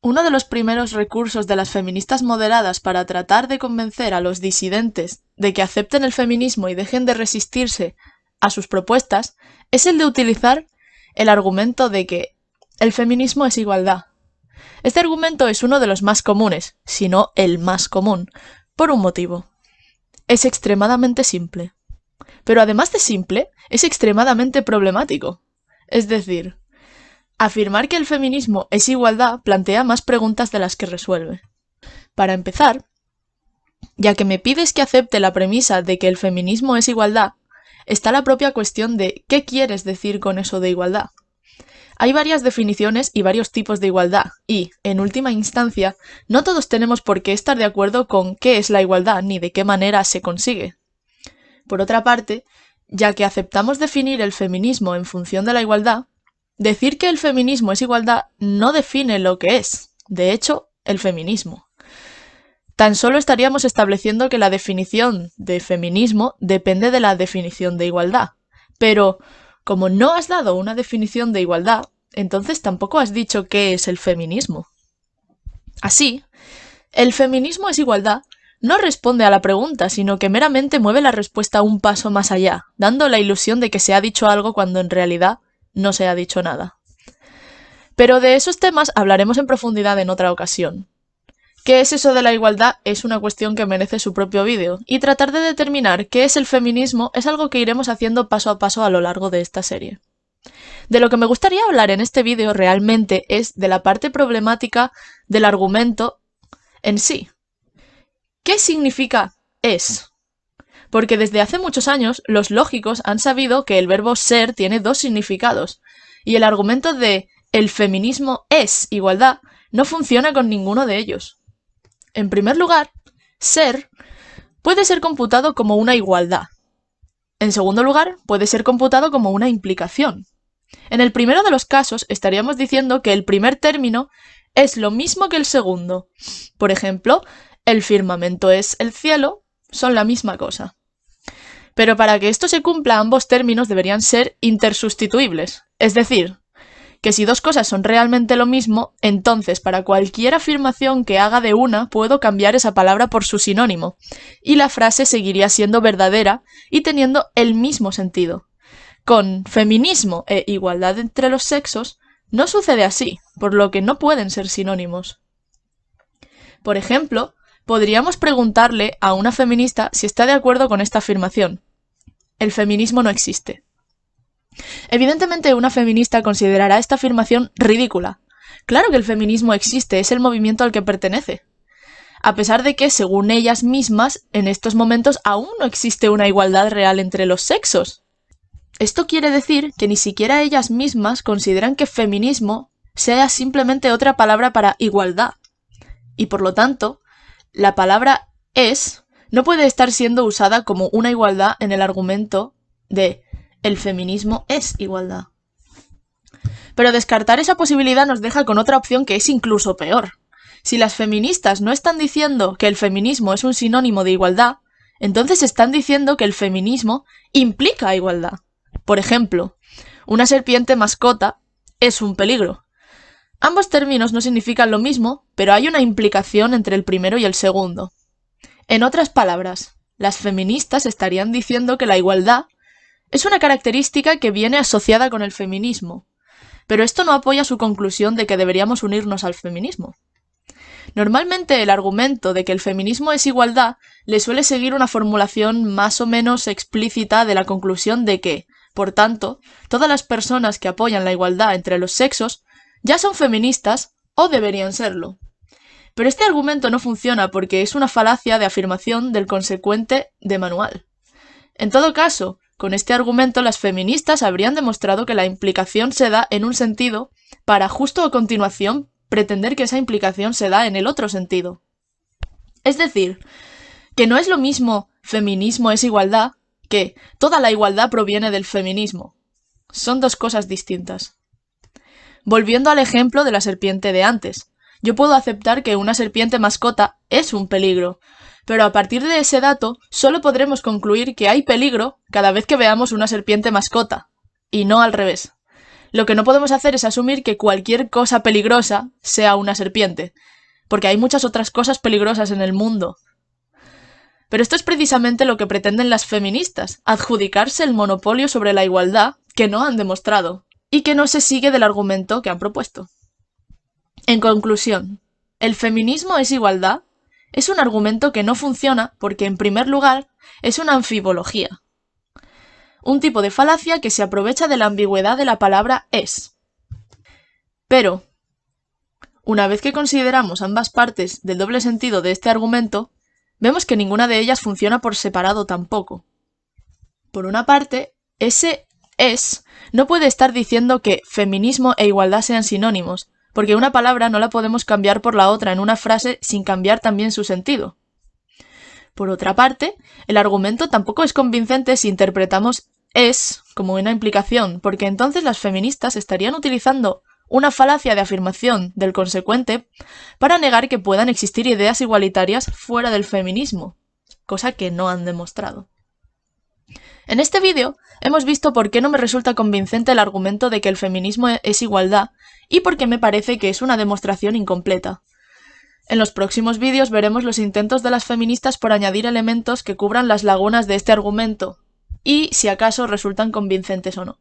Uno de los primeros recursos de las feministas moderadas para tratar de convencer a los disidentes de que acepten el feminismo y dejen de resistirse a sus propuestas es el de utilizar el argumento de que el feminismo es igualdad. Este argumento es uno de los más comunes, si no el más común, por un motivo. Es extremadamente simple. Pero además de simple, es extremadamente problemático. Es decir, afirmar que el feminismo es igualdad plantea más preguntas de las que resuelve. Para empezar, ya que me pides que acepte la premisa de que el feminismo es igualdad, está la propia cuestión de ¿qué quieres decir con eso de igualdad? Hay varias definiciones y varios tipos de igualdad, y, en última instancia, no todos tenemos por qué estar de acuerdo con qué es la igualdad ni de qué manera se consigue. Por otra parte, ya que aceptamos definir el feminismo en función de la igualdad, decir que el feminismo es igualdad no define lo que es, de hecho, el feminismo. Tan solo estaríamos estableciendo que la definición de feminismo depende de la definición de igualdad. Pero, como no has dado una definición de igualdad, entonces tampoco has dicho qué es el feminismo. Así, el feminismo es igualdad no responde a la pregunta, sino que meramente mueve la respuesta un paso más allá, dando la ilusión de que se ha dicho algo cuando en realidad no se ha dicho nada. Pero de esos temas hablaremos en profundidad en otra ocasión. ¿Qué es eso de la igualdad? Es una cuestión que merece su propio vídeo, y tratar de determinar qué es el feminismo es algo que iremos haciendo paso a paso a lo largo de esta serie. De lo que me gustaría hablar en este vídeo realmente es de la parte problemática del argumento en sí. ¿Qué significa es? Porque desde hace muchos años los lógicos han sabido que el verbo ser tiene dos significados, y el argumento de el feminismo es igualdad no funciona con ninguno de ellos. En primer lugar, ser puede ser computado como una igualdad. En segundo lugar, puede ser computado como una implicación. En el primero de los casos estaríamos diciendo que el primer término es lo mismo que el segundo. Por ejemplo, el firmamento es el cielo, son la misma cosa. Pero para que esto se cumpla, ambos términos deberían ser intersustituibles, es decir, que si dos cosas son realmente lo mismo, entonces para cualquier afirmación que haga de una puedo cambiar esa palabra por su sinónimo, y la frase seguiría siendo verdadera y teniendo el mismo sentido. Con feminismo e igualdad entre los sexos no sucede así, por lo que no pueden ser sinónimos. Por ejemplo, podríamos preguntarle a una feminista si está de acuerdo con esta afirmación. El feminismo no existe. Evidentemente, una feminista considerará esta afirmación ridícula. Claro que el feminismo existe, es el movimiento al que pertenece. A pesar de que, según ellas mismas, en estos momentos aún no existe una igualdad real entre los sexos. Esto quiere decir que ni siquiera ellas mismas consideran que feminismo sea simplemente otra palabra para igualdad. Y por lo tanto, la palabra es no puede estar siendo usada como una igualdad en el argumento de el feminismo es igualdad. Pero descartar esa posibilidad nos deja con otra opción que es incluso peor. Si las feministas no están diciendo que el feminismo es un sinónimo de igualdad, entonces están diciendo que el feminismo implica igualdad. Por ejemplo, una serpiente mascota es un peligro. Ambos términos no significan lo mismo, pero hay una implicación entre el primero y el segundo. En otras palabras, las feministas estarían diciendo que la igualdad es una característica que viene asociada con el feminismo, pero esto no apoya su conclusión de que deberíamos unirnos al feminismo. Normalmente el argumento de que el feminismo es igualdad le suele seguir una formulación más o menos explícita de la conclusión de que, por tanto, todas las personas que apoyan la igualdad entre los sexos ya son feministas o deberían serlo. Pero este argumento no funciona porque es una falacia de afirmación del consecuente de manual. En todo caso, con este argumento las feministas habrían demostrado que la implicación se da en un sentido para justo a continuación pretender que esa implicación se da en el otro sentido. Es decir, que no es lo mismo feminismo es igualdad que toda la igualdad proviene del feminismo. Son dos cosas distintas. Volviendo al ejemplo de la serpiente de antes, yo puedo aceptar que una serpiente mascota es un peligro, pero a partir de ese dato solo podremos concluir que hay peligro cada vez que veamos una serpiente mascota, y no al revés. Lo que no podemos hacer es asumir que cualquier cosa peligrosa sea una serpiente, porque hay muchas otras cosas peligrosas en el mundo. Pero esto es precisamente lo que pretenden las feministas, adjudicarse el monopolio sobre la igualdad que no han demostrado, y que no se sigue del argumento que han propuesto. En conclusión, ¿el feminismo es igualdad? Es un argumento que no funciona porque, en primer lugar, es una anfibología. Un tipo de falacia que se aprovecha de la ambigüedad de la palabra es. Pero, una vez que consideramos ambas partes del doble sentido de este argumento, vemos que ninguna de ellas funciona por separado tampoco. Por una parte, ese es no puede estar diciendo que feminismo e igualdad sean sinónimos, porque una palabra no la podemos cambiar por la otra en una frase sin cambiar también su sentido. Por otra parte, el argumento tampoco es convincente si interpretamos es como una implicación, porque entonces las feministas estarían utilizando una falacia de afirmación del consecuente para negar que puedan existir ideas igualitarias fuera del feminismo, cosa que no han demostrado. En este vídeo hemos visto por qué no me resulta convincente el argumento de que el feminismo es igualdad y por qué me parece que es una demostración incompleta. En los próximos vídeos veremos los intentos de las feministas por añadir elementos que cubran las lagunas de este argumento y si acaso resultan convincentes o no.